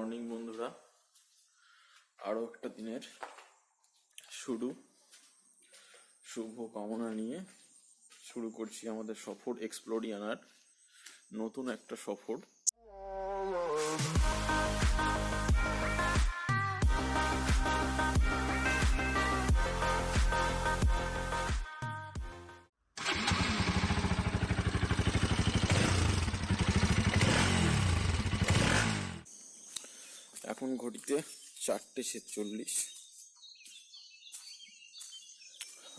Morning বন্ধুরা, আরও একটা দিনের শুভ কামনা নিয়ে শুরু করছি আমাদের সফর এক্সপ্লোরিয়ানার নতুন একটা সফর। এখন ঘড়িতে 4:46।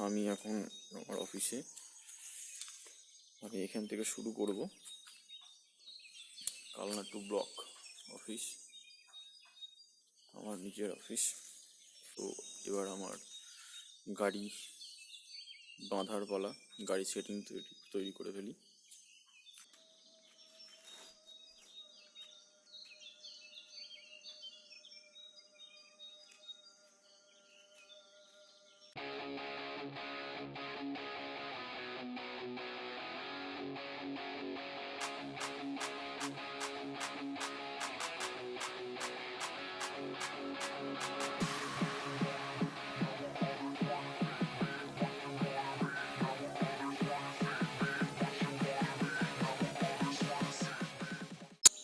আমি এখন আমার অফিসে। আমি এখান থেকে শুরু করব কালনা টু ব্লক অফিস, আমার নিজের অফিস। তো এবার আমার গাড়ি বাঁধার পালা, গাড়ি সেটিং তৈরি করে ফেলি।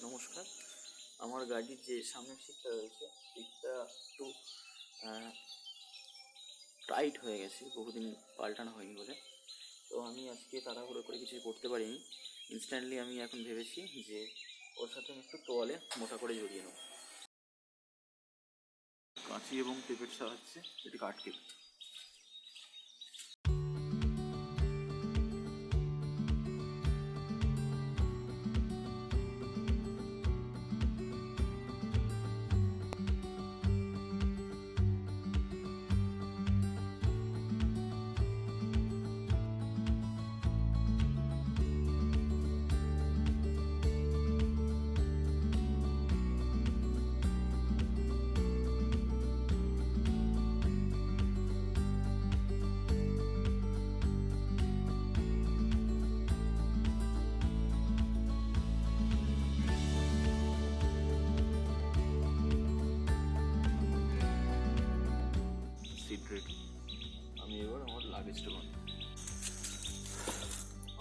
নমস্কার। আমার গাড়ির যে সামনের সিটটা রয়েছে, সিটটা একটু টাইট হয়ে গেছে, বহুদিন পাল্টানো হয়নি বলে। তো আমি আজকে তাড়াহুড়ো করে কিছু করতে পারিনি। ইনস্ট্যান্টলি আমি এখন ভেবেছি যে ওর সাথে আমি একটু তোয়ালে মোটা করে জড়িয়ে নেব। কাঁচি এবং টেপের সাহায্যে এটিকে আটকে দিই। Seat ready. আমি এবার আমার লাগেজটা বানাবো।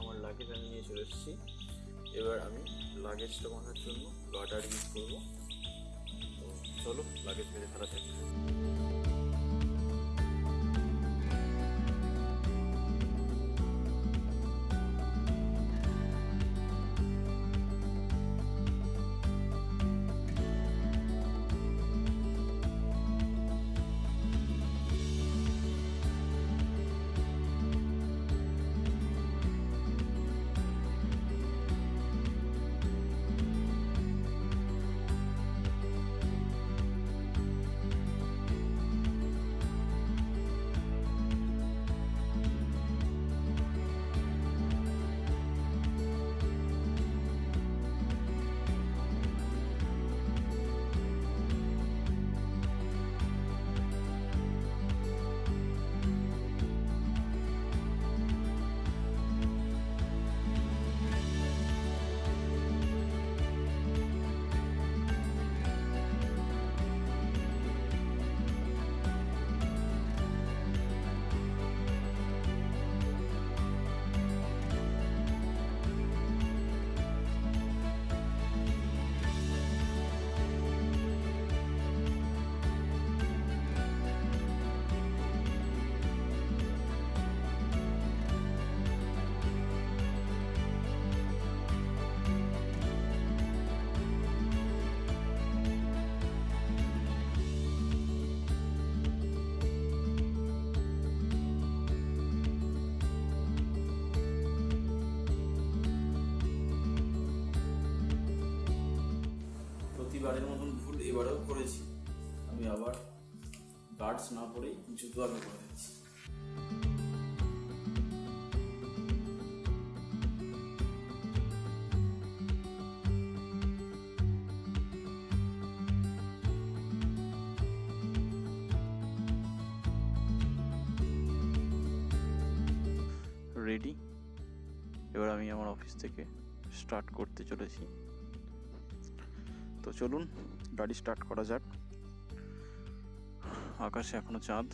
আমার লাগেজ আমি নিয়ে চলে এসেছি। এবার আমি লাগেজটা বাঁধার জন্য গার্ডার ইউজ করবো। তো চলো লাগেজ বেঁধে ফেলা যাক। প্রতিবারের মতন ভুল এবারেও করেছি। আমি আবার গার্ডস না পরেই জুতো আগে করে দিচ্ছি। রেডি। এবার আমি আমার অফিস থেকে স্টার্ট করতে চলেছি। তো চলুন গাড়ি স্টার্ট করা যাক। আকাশে এখনো চাঁদ।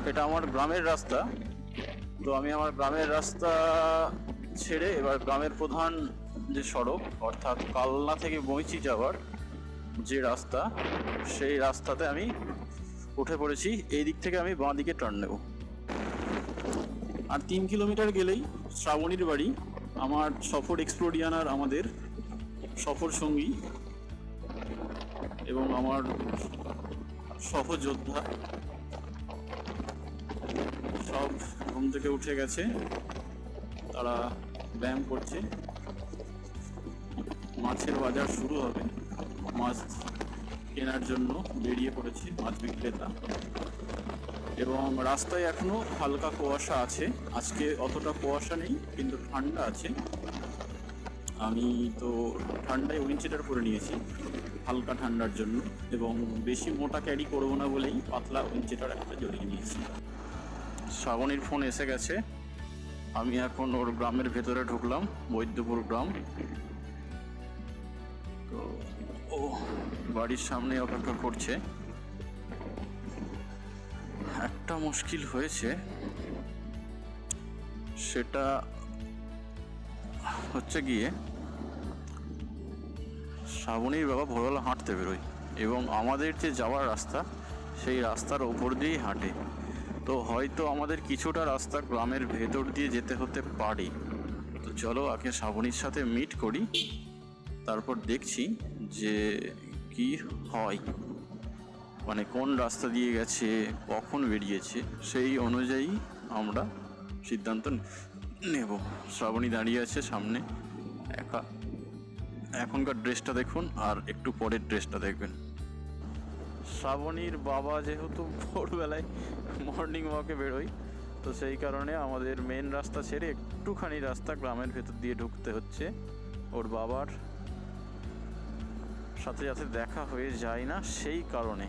এটা আমার গ্রামের রাস্তা। তো আমি আমার গ্রামের রাস্তা ছেড়ে এবার গ্রামের প্রধান যে সড়ক, অর্থাৎ কালনা থেকে বইচি যাওয়ার যে রাস্তা, সেই রাস্তাতে আমি উঠে পড়েছি। এই দিক থেকে আমি বাঁ দিকে টার্ন নেব। আর 3 কিলোমিটার গেলেই শ্রাবণীর বাড়ি, আমার সফর এক্সপ্লোরিয়ানার আমাদের সফর সঙ্গী এবং আমার সহযোদ্ধা সব ঘুম থেকে উঠে গেছে, তারা ব্যায়াম করছে। মাছের বাজার শুরু হবে, মাছ কেনার জন্য বেরিয়ে পড়েছে মাছ বিক্রেতা। এবং রাস্তায় এখনো হালকা কুয়াশা আছে, আজকে অতটা কুয়াশা নেই কিন্তু ঠান্ডা আছে। আমি তো ঠান্ডায় উইন্ডচিটার পরে নিয়েছি হালকা ঠান্ডার জন্য, এবং বেশি মোটা ক্যারি করবো না বলেই পাতলা উইন্ডচিটার একটা জড়িয়ে নিয়েছি। শ্রাবণীর ফোন এসে গেছে, আমি এখন ওর গ্রামের ভেতরে ঢুকলাম, বৈদ্যপুর গ্রাম। তো ও বাড়ির সামনে অপেক্ষা করছে। একটা মুশকিল হয়েছে, সেটা হচ্ছে গিয়ে শ্রাবণীর বাবা ভোরবেলা হাঁটতে বেরোয় এবং আমাদের যে যাওয়ার রাস্তা সেই রাস্তার ওপর দিয়েই হাঁটে। তো হয়তো আমাদের কিছুটা রাস্তা গ্রামের ভেতর দিয়ে যেতে হতে পারে। তো চলো আগে শ্রাবণীর সাথে মিট করি, তারপর দেখছি যে কি হয়, মানে কোন রাস্তা দিয়ে গেছে, কখন বেরিয়েছে, সেই অনুযায়ী আমরা সিদ্ধান্ত নেব। শ্রাবণী দাঁড়িয়ে আছে সামনে একা। এখনকার ড্রেসটা দেখুন আর একটু পরের ড্রেসটা দেখবেন। শ্রাবণীর বাবা যেহেতু ভোরবেলায় মর্নিং ওয়াকে বেরোয়, তো সেই কারণে আমাদের মেন রাস্তা ছেড়ে একটুখানি রাস্তা গ্রামের ভেতর দিয়ে ঢুকতে হচ্ছে। ওর বাবার সাথে যাতে দেখা হয়ে যায় না সেই কারণে।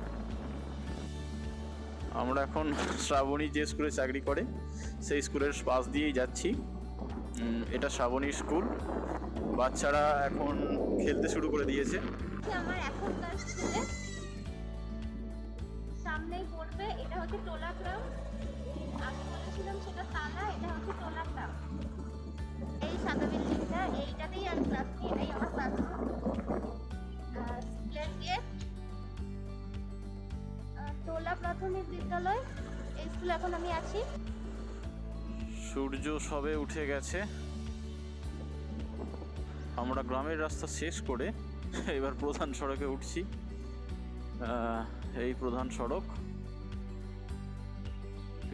আমরা এখন শ্রাবণী যে স্কুলে চাকরি করে সেই স্কুলের পাশ দিয়েই যাচ্ছি। এটা শ্রাবণীর স্কুল। বাচ্চারা এখন খেলতে শুরু করে দিয়েছে। আমার এখনকার স্কুলে সামনেই পড়বে, এটা হচ্ছে টোলা গ্রাম। আমি বলেছিলাম সেটা তালা, এটা হচ্ছে টোলা গ্রাম। এই সাদা বিল্ডিংটা, এইটাতেই আমি ক্লাস নিই, এটাই আমার ক্লাসরুম। স্কুলের গেট, টোলা প্রাথমিক বিদ্যালয়, এই স্কুলে এখন আমি আছি। সূর্য সবে উঠে গেছে। আমরা গ্রামের রাস্তা শেষ করে এবার প্রধান সড়কে উঠছি। এই প্রধান সড়ক,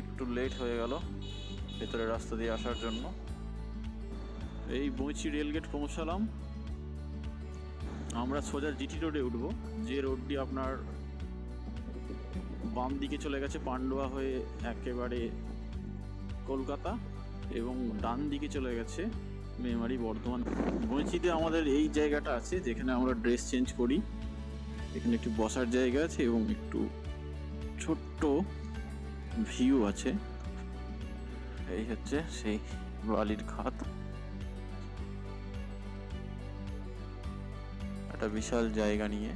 একটু লেট হয়ে গেল ভেতরের রাস্তা দিয়ে আসার জন্য। এই বইচি রেলগেট পৌঁছালাম। আমরা সোজা জিটি রোডে উঠবো, যে রোডটি আপনার বাম দিকে চলে গেছে পান্ডুয়া হয়ে একেবারে কলকাতা, এবং ডান দিকে চলে গেছে মেমারি বর্ধমান। বইচিতে আমাদের এই জায়গাটা আছে যেখানে আমরা ড্রেস চেঞ্জ করি। এখানে একটু বসার জায়গা আছে এবং একটু ছোট্ট ভিউ আছে। এই হচ্ছে সেই বালির খাত, একটা বিশাল জায়গা নিয়ে।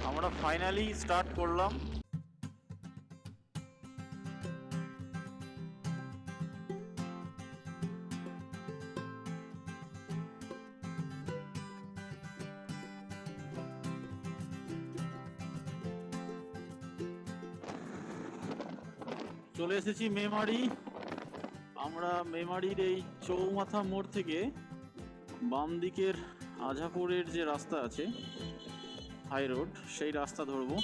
আমরা ফাইনালি স্টার্ট করলাম। চলে এসেছি মেমারি। আমরা মেমারির এই চৌমাথা মোড় থেকে বাম দিকের আজাপুরের যে রাস্তা আছে হাই রোড, সেই রাস্তা ধরবো।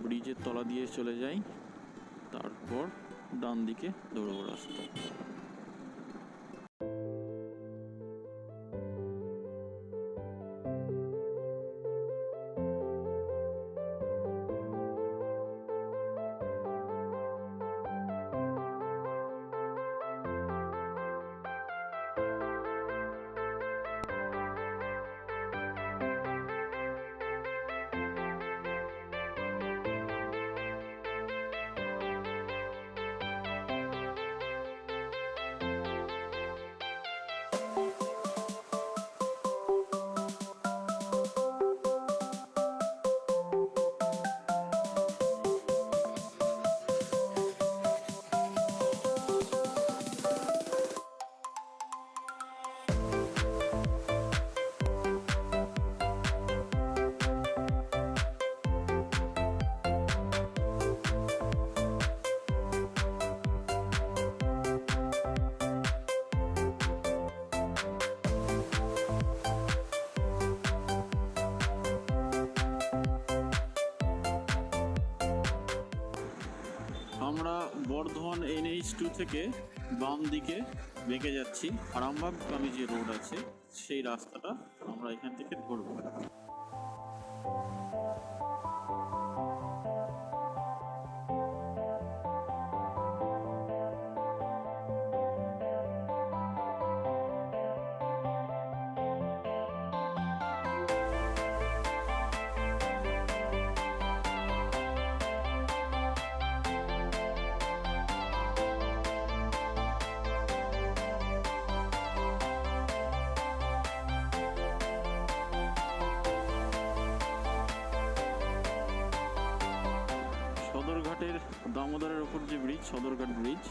ব্রিজের তলা দিয়ে চলে যাই, তারপর ডান দিকে ধরবো রাস্তা। আমরা বর্ধমান NH2 থেকে বাম দিকে বেঁকে যাচ্ছি। আরামবাগগামী যে রোড আছে সেই রাস্তাটা আমরা এখান থেকে ধরবো। সদরঘাটের দামোদরের ওপর যে ব্রিজ, সদরঘাট ব্রিজ,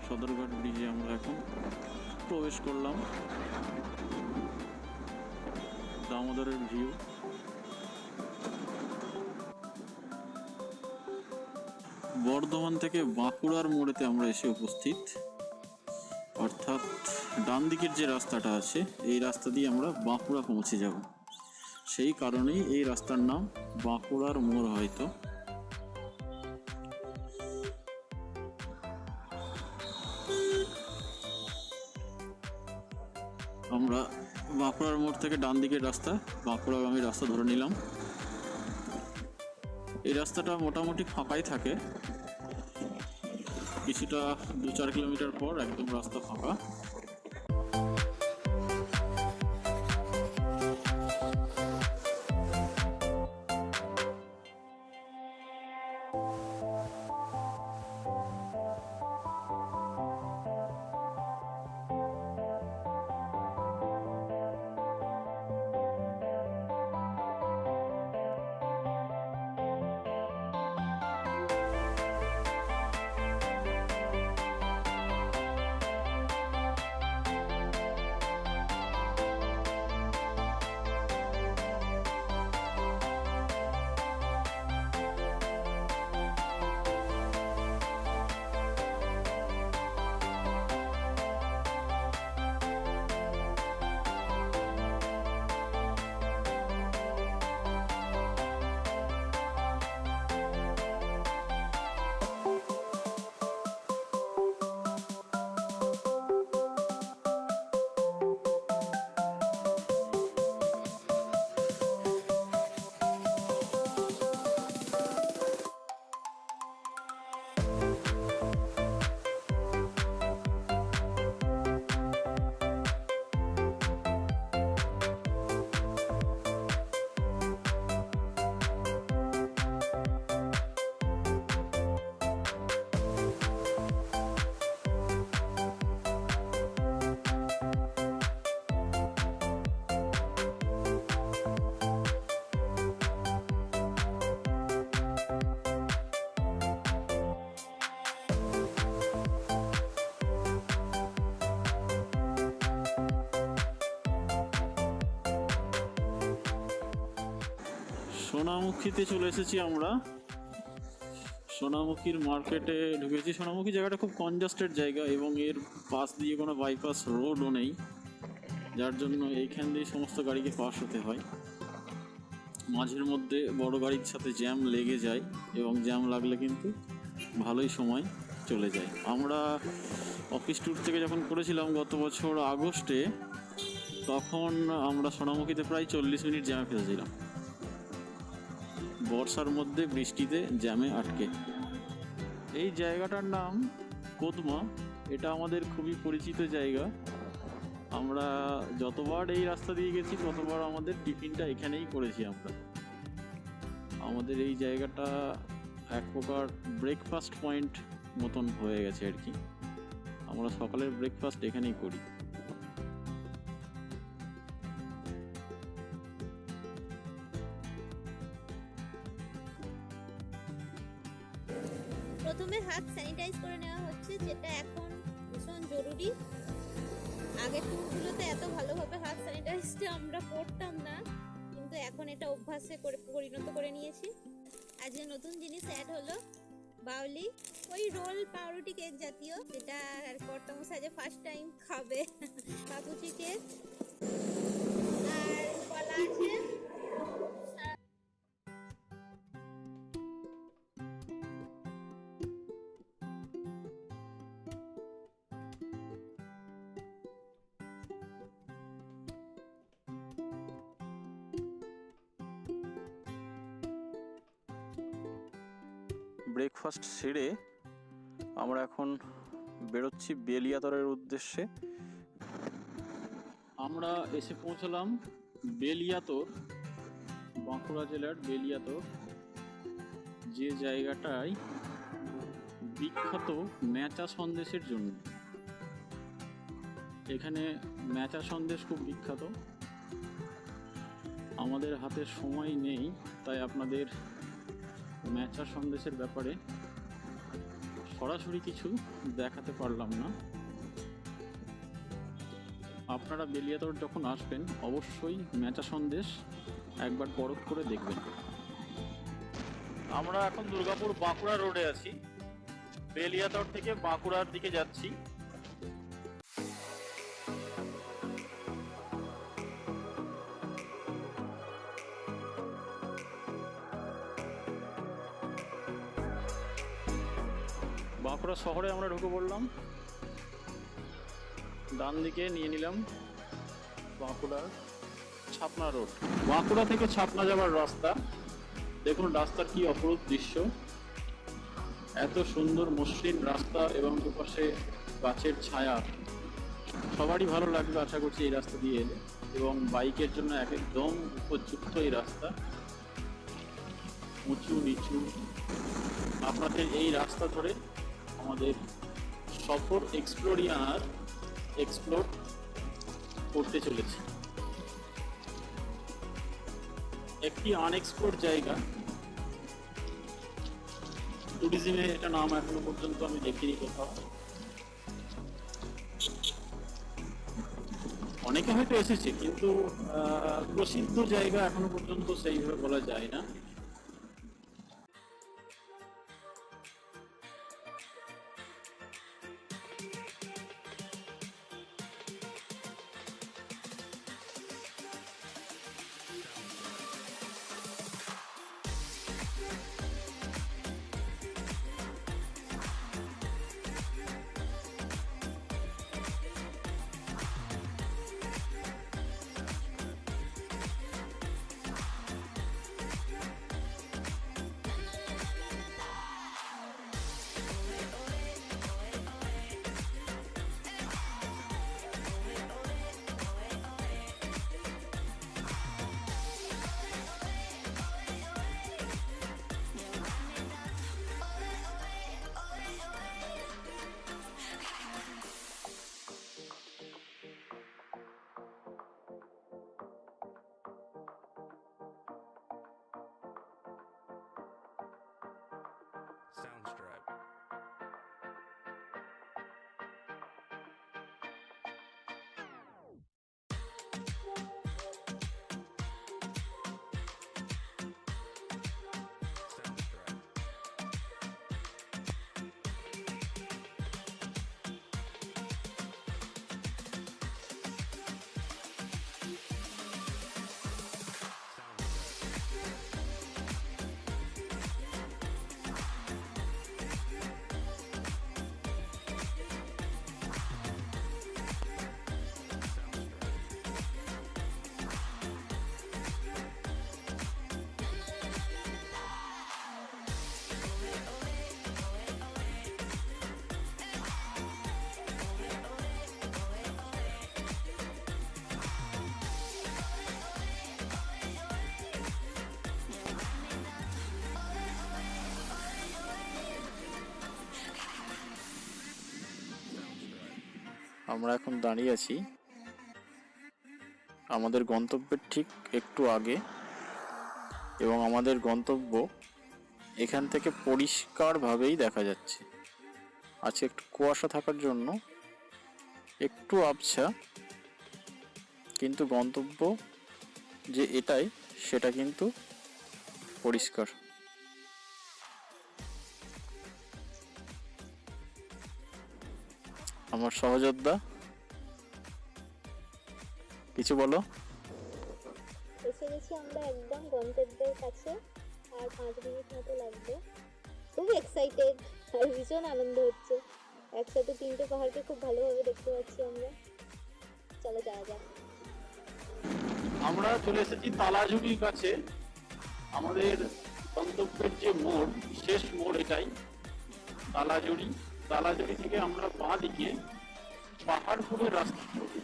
সদরঘাট ব্রিজে আমরা এখন প্রবেশ করলাম। দামোদরের ভিউ। বর্ধমান থেকে বাঁকুড়ার মোড়েতে আমরা এসে উপস্থিত, অর্থাৎ ডান দিকের যে রাস্তাটা আছে এই রাস্তা দিয়ে আমরা বাঁকুড়া পৌঁছে যাব। সেই কারণেই এই রাস্তার নাম বাঁকুড়ার মোড়। হয়তো আমরা বাঁকুড়ার মোড় থেকে ডান দিকের রাস্তা, বাঁকুড়াগামী রাস্তা ধরে নিলাম। এই রাস্তাটা মোটামুটি ফাঁকাই থাকে, কিছুটা 2-4 কিলোমিটার পর একদম রাস্তা ফাঁকা। সোনামুখীতে চলে এসেছি আমরা। সোনামুখীর মার্কেটে ঢুকেছি। সোনামুখী জায়গাটা খুব কনজাস্টেড জায়গা এবং এর পাশ দিয়ে কোনো বাইপাস রোডও নেই, যার জন্য এইখান দিয়ে সমস্ত গাড়িকে পাস হতে হয়। মাঝের মধ্যে বড় গাড়ির সাথে জ্যাম লেগে যায় এবং জ্যাম লাগলে কিন্তু ভালোই সময় চলে যায়। আমরা অফিস ট্যুর থেকে যখন করেছিলাম গত বছর আগস্টে, তখন আমরা সোনামুখীতে প্রায় 40 মিনিট জ্যামে ফেসেছিলাম, বর্ষার মধ্যে বৃষ্টিতে জ্যামে আটকে। এই জায়গাটার নাম কোদমা। এটা আমাদের খুবই পরিচিত জায়গা। আমরা যতবার এই রাস্তা দিয়ে গেছি ততবার আমাদের টিফিনটা এখানেই করেছি আমরা। আমাদের এই জায়গাটা এক প্রকার ব্রেকফাস্ট পয়েন্ট মতন হয়ে গেছে আর কি। আমরা সকালের ব্রেকফাস্ট এখানেই করি। প্রথমে হাত স্যানিটাইজ করে নেওয়া হচ্ছে, যেটা এখন ভীষণ জরুরি। আগে ট্যুরগুলোতে এত ভালোভাবে হাত স্যানিটাইজটা আমরা করতাম না, কিন্তু এখন এটা অভ্যাসে পরিণত করে নিয়েছি। আজকে নতুন জিনিস অ্যাড হলো, বাউলি, ওই রোল পাউরুটি কেক জাতীয়, যেটা আর কর্তামশাই যে ফার্স্ট টাইম খাবে, কাকুচি কেক। আর কলা আছে। ব্রেকফাস্ট সেরে আমরা এখন বেরোচ্ছি বেলিয়াতরের উদ্দেশ্যে। আমরা এসে পৌঁছলাম বেলিয়াতর, বাঁকুড়া জেলার বেলিয়াতর, যে জায়গাটায় বিখ্যাত ম্যাচা সন্দেশের জন্য। এখানে ম্যাচা সন্দেশ খুব বিখ্যাত। আমাদের হাতে সময় নেই, তাই আপনাদের ম্যাচা সন্দেশের ব্যাপারে সরাসরি কিছু দেখাতে পারলাম না। আপনারা বেলিয়াতর যখন আসবেন অবশ্যই ম্যাচা সন্দেশ একবার পরখ করে দেখবেন। আমরা এখন দুর্গাপুর বাঁকুড়া রোডে আছি, বেলিয়াতর থেকে বাঁকুড়ার দিকে যাচ্ছি। বাঁকুড়া শহরে আমরা ঢুকে পড়লাম। ডান দিকে নিয়ে নিলাম বাঁকুড়ার ছাপনা রোড। বাঁকুড়া থেকে ছাপনা যাওয়ার রাস্তা, দেখুন রাস্তার কি অপরূপ দৃশ্য। এত সুন্দর মসৃণ রাস্তা এবং দুপাশে গাছের ছায়া, সবারই ভালো লাগবে আশা করছি এই রাস্তা দিয়ে এলে। এবং বাইকের জন্য একদম উপযুক্ত এই রাস্তা, উঁচু নিচু। আপনাদের এই রাস্তা ধরে আমাদের সফর এক্সপ্লোর করতে চলেছে। একটি আনএক্সপ্লোর জায়গা, ট্যুরিজমে এটা নাম এখনো পর্যন্ত আমি দেখিনি কোথাও। অনেকে হয়তো এসেছে, কিন্তু প্রসিদ্ধ জায়গা এখনো পর্যন্ত সেইভাবে বলা যায় না। আমরা এখন দাঁড়িয়ে আছি আমাদের গন্তব্যের ঠিক একটু আগে, এবং আমাদের গন্তব্য এখান থেকে পরিষ্কারভাবেই দেখা যাচ্ছে। আজকে একটু কুয়াশা থাকার জন্য একটু আবছা, কিন্তু গন্তব্য যে এটাই সেটা কিন্তু পরিষ্কার। আমার সহযোদ্ধা কিছু বলো। এসে গেছি আমরা একদম গন্তব্যের কাছে, আর 5 মিনিট মতো লাগবে। খুব এক্সাইটেড আর ভীষণ আনন্দ হচ্ছে, একসাথে 3টে পাহাড়কে খুব ভালোভাবে দেখতে পাচ্ছি আমরা। চলো যাওয়া যাক। আমরা চলে এসেছি তালাঝুড়ির কাছে। আমাদের গন্তব্যের যে মোড়, শেষ মোড় এটাই তালাঝুড়ি। তালাঝুড়ি থেকে আমরা বাঁ দিকে পাহাড়পুরের রাস্তা ধরব।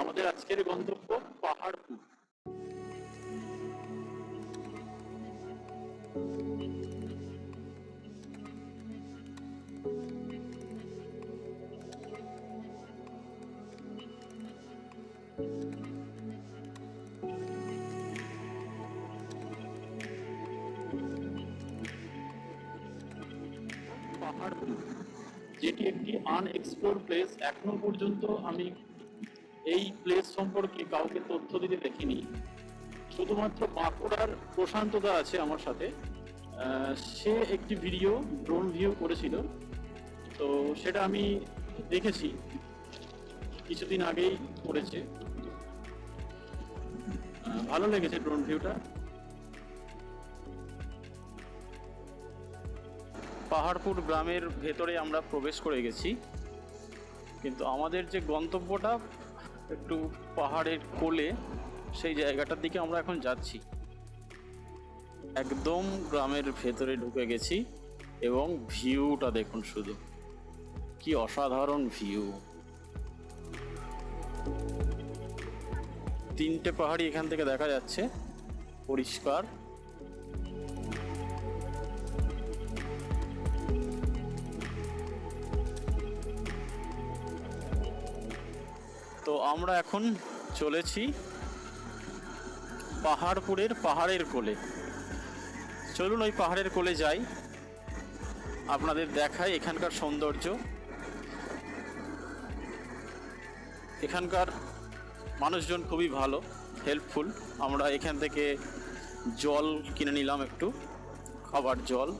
আমাদের আজকের গন্তব্য পাহাড়পুর। পাহাড়পুর যেটি একটি আনএক্সপ্লোর প্লেস। এখনো পর্যন্ত আমি এই প্লেস সম্পর্কে কাউকে তথ্য দিতে দেখিনি। শুধুমাত্র বাঁকুড়ার প্রশান্তদা আছে আমার সাথে, সে একটি ভিডিও ড্রোন ভিউ করেছিল, তো সেটা আমি দেখেছি, কিছুদিন আগেই করেছে। ভালো লেগেছে ড্রোন ভিউটা। পাহাড়পুর গ্রামের ভেতরে আমরা প্রবেশ করে গেছি, কিন্তু আমাদের যে গন্তব্যটা একটু পাহাড়ের কোলে, সেই জায়গাটার দিকে আমরা এখন যাচ্ছি। একদম গ্রামের ভেতরে ঢুকে গেছি, এবং ভিউটা দেখুন শুধু, কি অসাধারণ ভিউ। 3টে পাহাড়ি এখান থেকে দেখা যাচ্ছে পরিষ্কার। তো আমরা এখন চলেছি পাহাড়পুরের পাহাড়ের কোলে। চলুন ওই পাহাড়ের কোলে যাই, আপনাদের দেখাই এখানকার সৌন্দর্য। এখানকার মানুষজন খুবই ভালো, হেল্পফুল। আমরা এখান থেকে জল কিনে নিলাম, একটু খাবার জল।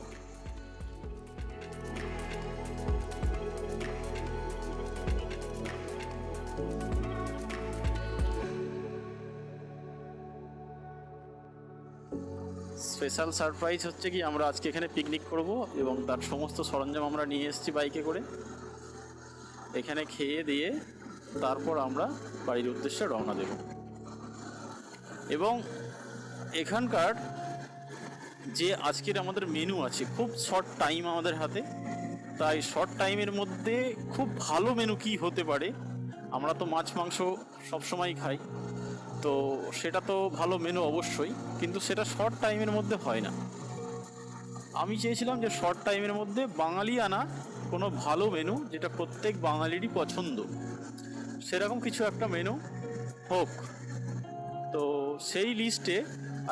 স্পেশাল সারপ্রাইজ হচ্ছে কি, আমরা আজকে এখানে পিকনিক করব, এবং তার সমস্ত সরঞ্জাম আমরা নিয়ে এসেছি বাইকে করে। এখানে খেয়ে দিয়ে তারপর আমরা বাড়ির উদ্দেশ্যে রওনা দেব। এবং এখানকার যে আজকের আমাদের মেনু আছে, খুব শর্ট টাইম আমাদের হাতে, তাই শর্ট টাইমের মধ্যে খুব ভালো মেনু কি হতে পারে। আমরা তো মাছ মাংস সবসময় খাই, তো সেটা তো ভালো মেনু অবশ্যই, কিন্তু সেটা শর্ট টাইমের মধ্যে হয় না। আমি চেয়েছিলাম যে শর্ট টাইমের মধ্যে বাঙালি আনা কোনো ভালো মেনু, যেটা প্রত্যেক বাঙালিরই পছন্দ, সেরকম কিছু একটা মেনু হোক। তো সেই লিস্টে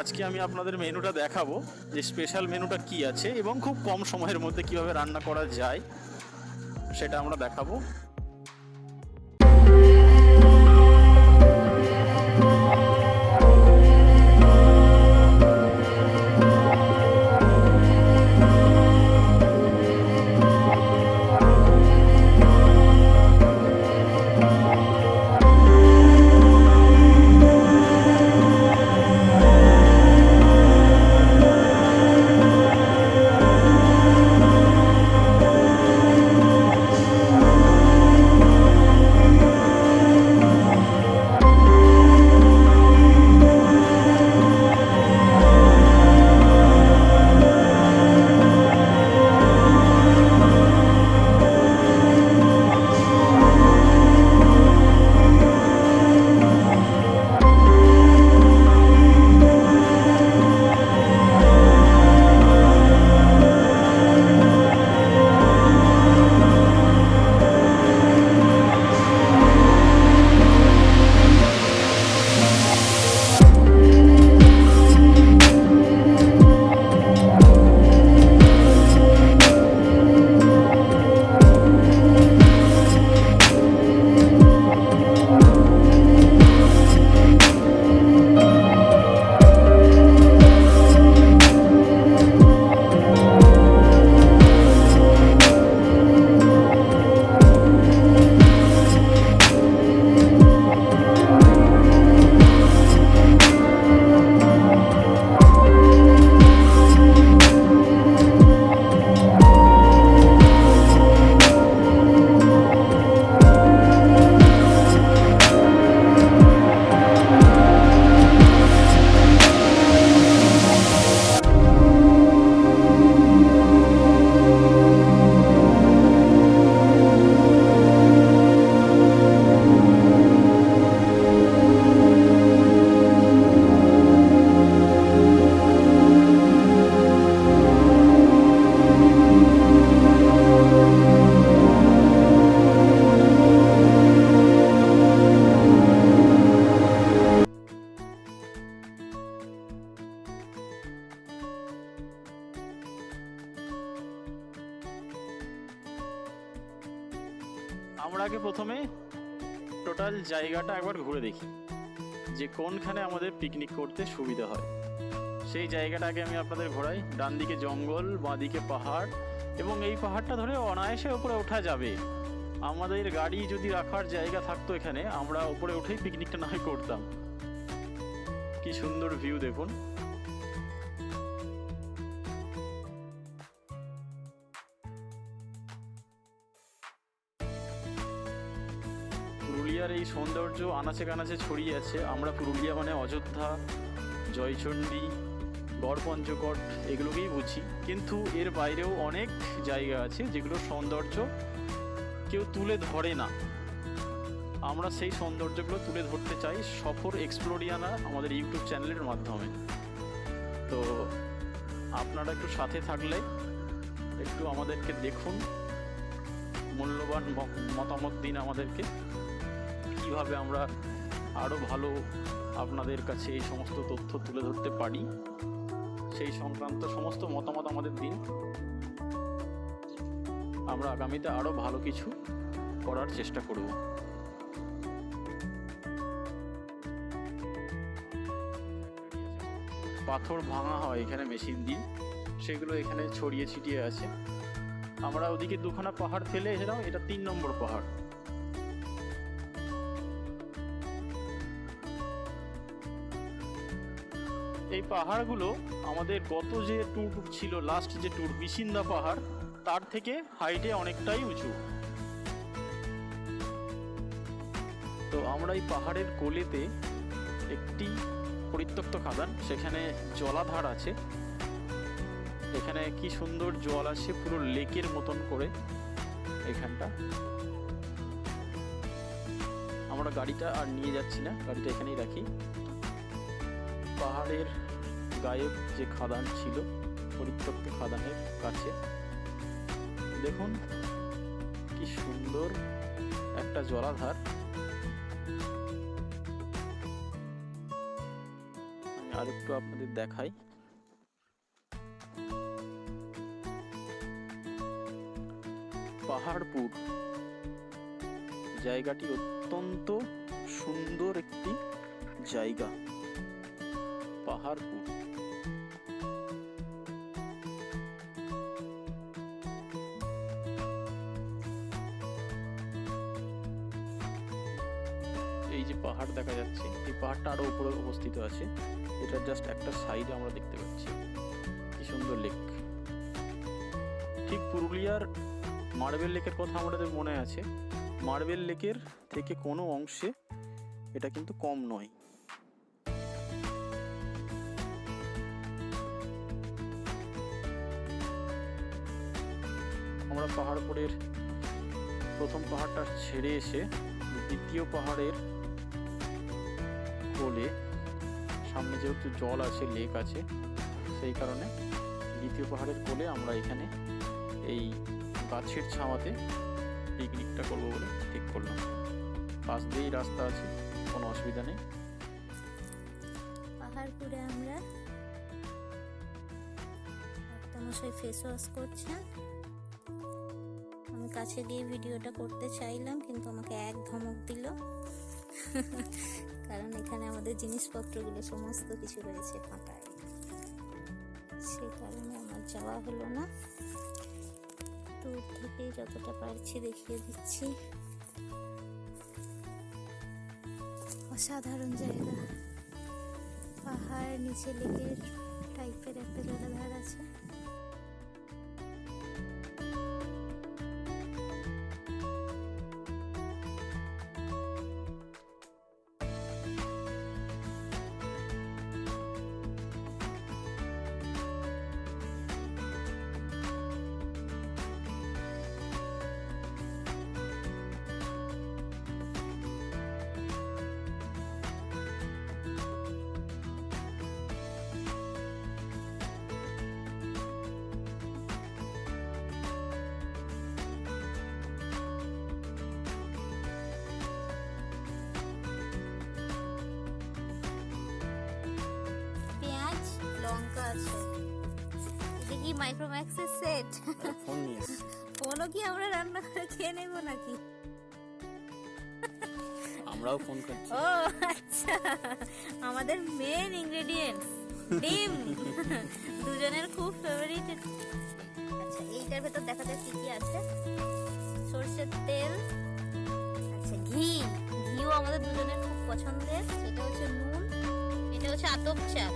আজকে আমি আপনাদের মেনুটা দেখাবো, যে স্পেশাল মেনুটা কি আছে, এবং খুব কম সময়ের মধ্যে কিভাবে রান্না করা যায় সেটা আমরা দেখাবো। আমরা আগে প্রথমে টোটাল জায়গাটা একবার ঘুরে দেখি যে কোনখানে আমাদের পিকনিক করতে সুবিধা হয়। সেই জায়গাটাকে আমি আপনাদের ঘোরাই। ডান দিকে জঙ্গল, বাঁ দিকে পাহাড়, এবং এই পাহাড়টা ধরে অনায়াসে ওপরে ওঠা যাবে। আমাদের গাড়ি যদি রাখার জায়গা থাকতো এখানে, আমরা ওপরে উঠেই পিকনিকটা না হয় করতাম। কি সুন্দর ভিউ দেখুন। পুরুলিয়ার এই সৌন্দর্য আনাচে কানাচে ছড়িয়ে আছে। আমরা পুরুলিয়া মানে অযোধ্যা, জয়চণ্ডী, গড়পঞ্চকোট এগুলোকেই বুঝি, কিন্তু এর বাইরেও অনেক জায়গা আছে যেগুলোর সৌন্দর্য কেউ তুলে ধরে না। আমরা সেই সৌন্দর্যগুলো তুলে ধরতে চাই সফর এক্সপ্লোরিয়ানা আমাদের ইউটিউব চ্যানেলের মাধ্যমে। তো আপনারা একটু সাথে থাকলে একটু আমাদেরকে দেখুন, মূল্যবান মতামত দিন আমাদেরকে, কীভাবে আমরা আরও ভালো আপনাদের কাছে এই সমস্ত তথ্য তুলে ধরতে পারি, সেই সংক্রান্ত সমস্ত মতামত আমাদের দিন। আমরা আগামীতে আরও ভালো কিছু করার চেষ্টা করব। পাথর ভাঙা হয় এখানে মেশিন দিয়ে, সেগুলো এখানে ছড়িয়ে ছিটিয়ে আছে। আমরা ওদিকে দুখানা পাহাড় ফেলে এসেছিলাম, এটা 3 নম্বর পাহাড়। এই পাহাড়গুলো আমাদের গত যে ট্যুর ছিল, লাস্ট যে ট্যুর বিসিন্দা পাহাড়, তার থেকে হাইটে অনেকটাই উঁচু। তো আমরা এই পাহাড়ের কোলেতে একটি পরিত্যক্ত খাদান, সেখানে জলাধার আছে। এখানে কি সুন্দর জল আসে, পুরো লেকের মতন করে এখানটা। আমরা গাড়িটা আর নিয়ে যাচ্ছি না, গাড়িটা এখানেই রাখি। পাহাড়ের গায়ে যে খাদান ছিল, পরিত্যক্ত খাদানের কাছে দেখুন কি সুন্দর একটা জলাধার। আমি আরেকটু আপনাদের দেখাই। পাহাড়পুর জায়গাটি অত্যন্ত সুন্দর একটি জায়গা। পাহাড়পুর এই যে পাহাড় দেখা যাচ্ছে, এই পাহাড়টা আরো উপরে অবস্থিত আছে। এটা জাস্ট একটা সাইডে আমরা দেখতে পাচ্ছি কি সুন্দর লেক। ঠিক পুরুলিয়ার মার্বেল লেকের কথা আমাদের মনে আছে। মার্বেল লেকের থেকে কোনো অংশে এটা কিন্তু কম নয়। আমরা পাহাড়পুরের প্রথম পাহাড়টা ছেড়ে এসে দ্বিতীয় পাহাড়ের কোলে, সামনে যেহেতু জল আছে, লেক আছে, সেই কারণে দ্বিতীয় পাহাড়ের কোলে আমরা এখানে এই গাছের ছাওয়াতে পিকনিকটা করবো বলে ঠিক করলাম। পাশ দিয়েই রাস্তা আছে, কোনো অসুবিধা নেই। পাহাড়পুরে আমরা মশাই ফেস ওয়াশ করছে। আমি কাছে গিয়ে ভিডিওটা করতে চাইলাম, কিন্তু আমাকে এক ধমক দিল, কারণ এখানে আমাদের জিনিসপত্রগুলো সমস্ত কিছু রয়েছে ফাঁকায়, সেই কারণে আমার যাওয়া হলো না। দূর থেকে যতটা পারছি দেখিয়ে দিচ্ছি। অসাধারণ জায়গা, পাহাড়, নিচে লেকের টাইপের একটা জলাধার আছে। লঙ্কা আছে, এটা কি মাইক্রোম্যাক্সের সেট? ফোন নিয়ে ফোনও কি আমরা রান্না করে খেয়ে নেবো নাকি? আমরাও ফোন করছি। ও আচ্ছা, আমাদের মেন ইনগ্রেডিয়েন্টস ডিম, দুজনের খুব ফেভারিট। আচ্ছা, এইটার ভেতর দেখা যাক কি কি আছে। সরষের তেল, আচ্ছা ঘিও আমাদের দুজনের খুব পছন্দের। সেটা হচ্ছে নুন, এটা হচ্ছে আতপ চাল।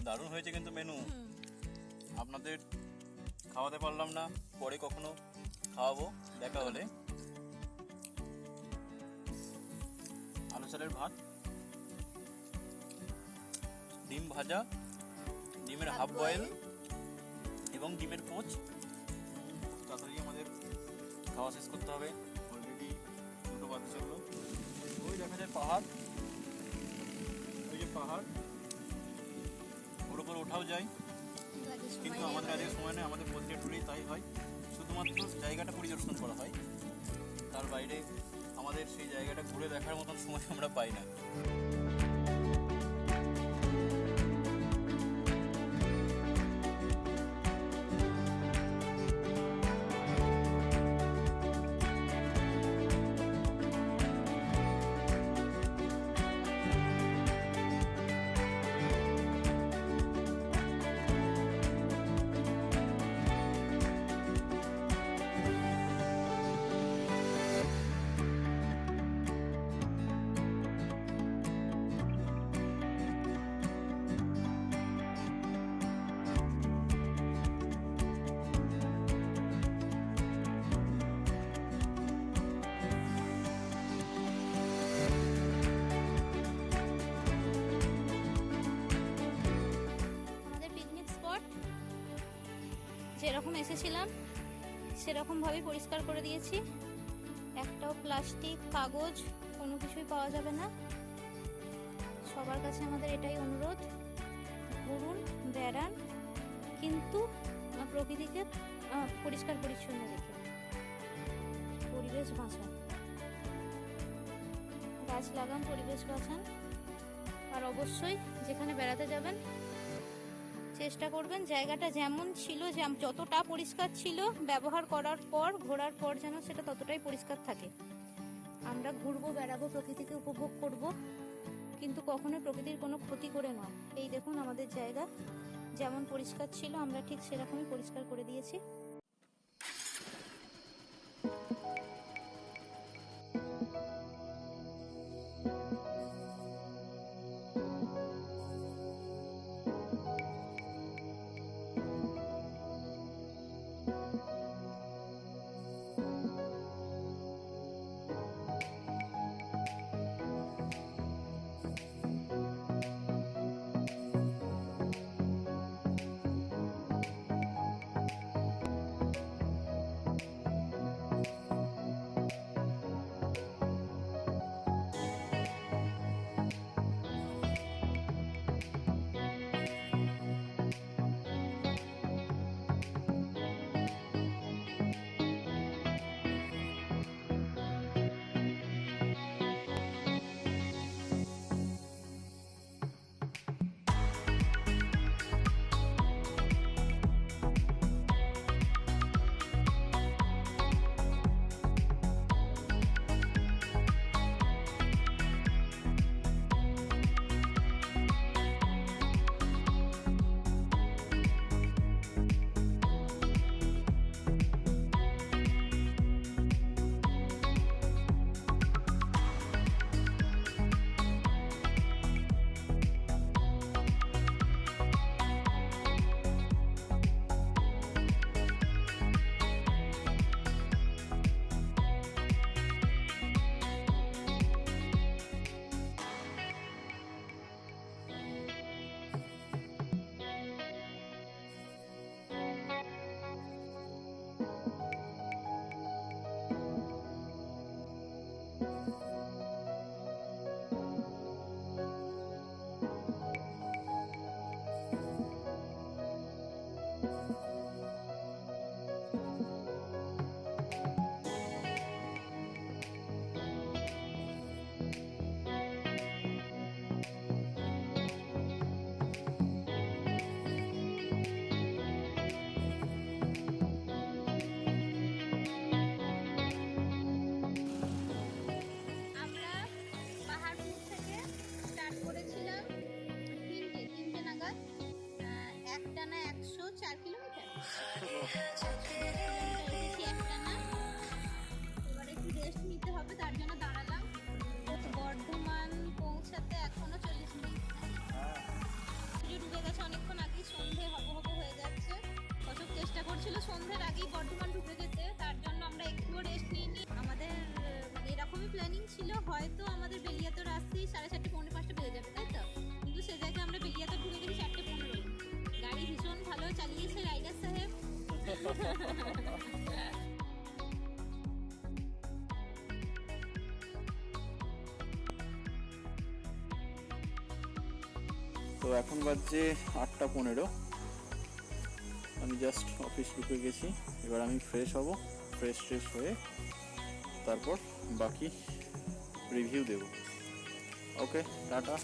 দারুণ হয়েছে কিন্তু মেনু। আপনাদের খাওয়াতে পারলাম না, পরে কখনো খাওয়াবো দেখা হলে। আলু চালের ভাত, ডিম ভাজা, ডিমের হাফ বয়েল এবং ডিমের পোচ। খুব তাড়াতাড়ি আমাদের খাওয়া শেষ করতে হবে, অলরেডি 2টো বাজতে চললো। ওই দেখা যায় পাহাড়, ওই যে পাহাড়, ওর উপর ওঠাও যায়, কিন্তু আমাদের আজকে সময় নেই। আমাদের প্রতিটা ট্যুরেই তাই হয়, শুধুমাত্র জায়গাটা পরিদর্শন করা হয়, তার বাইরে আমাদের সেই জায়গাটা ঘুরে দেখার মতন সময় আমরা পাই না। যেরকম এসেছিলাম সেরকমভাবেই পরিষ্কার করে দিয়েছি। একটাও প্লাস্টিক, কাগজ কোনো কিছুই পাওয়া যাবে না। সবার কাছে আমাদের এটাই অনুরোধ, ঘুরুন, বেড়ান, কিন্তু প্রকৃতিকে পরিষ্কার পরিচ্ছন্ন রেখে, পরিবেশ বাঁচান, গাছ লাগান, পরিবেশ বাঁচান। আর অবশ্যই যেখানে বেড়াতে যাবেন চেষ্টা করবেন জায়গাটা যেমন ছিল, যতটা পরিষ্কার ছিল ব্যবহার করার পর, ঘোরার পর যেন সেটা ততটাই পরিষ্কার থাকে। আমরা ঘুরবো, বেড়াবো, প্রকৃতিকে উপভোগ করব, কিন্তু কখনোই প্রকৃতির কোনো ক্ষতি করে নয়। এই দেখুন আমাদের জায়গা যেমন পরিষ্কার ছিল আমরা ঠিক সেরকমই পরিষ্কার করে দিয়েছি। আমরা পাহাড়পুর থেকে স্টার্ট করেছিলাম তিনটে নাগাদ, একটানা 104 কিলোমিটার এসেছি একটানা। এবার একটু রেস্ট নিতে হবে, তার জন্য দাঁড়ালাম। বর্ধমান পৌঁছাতে এখনো 40 মিনিট। সূর্য ডুবে গেছে অনেকক্ষণ আগেই, সন্ধে হব হয়ে যাচ্ছে। কতক চেষ্টা করছিল সন্ধ্যের আগেই বর্ধমান ঢুকে যেতে, তার জন্য আমরা একটুও রেস্ট নিইনি। আমাদের মানে এরকমই প্ল্যানিং ছিল, হয়তো আমাদের বেলিয়াতোর আসতেই 4:30 পৌনে 5টা বেজে যাবে, তাই তো? কিন্তু সে জায়গায় আমরা বেলিয়াতোর ঢুকে গেছি 4:15। গাড়ি ভীষণ ভালো চালিয়েছে রাইডার সাহেব। তো এখন বাজছে 8:15। আমি জাস্ট অফিস ঢুকে গেছি। এবার আমি ফ্রেশ হব, ফ্রেশ হয়ে তারপর বাকি রিভিউ দেব। ওকে, টাটা।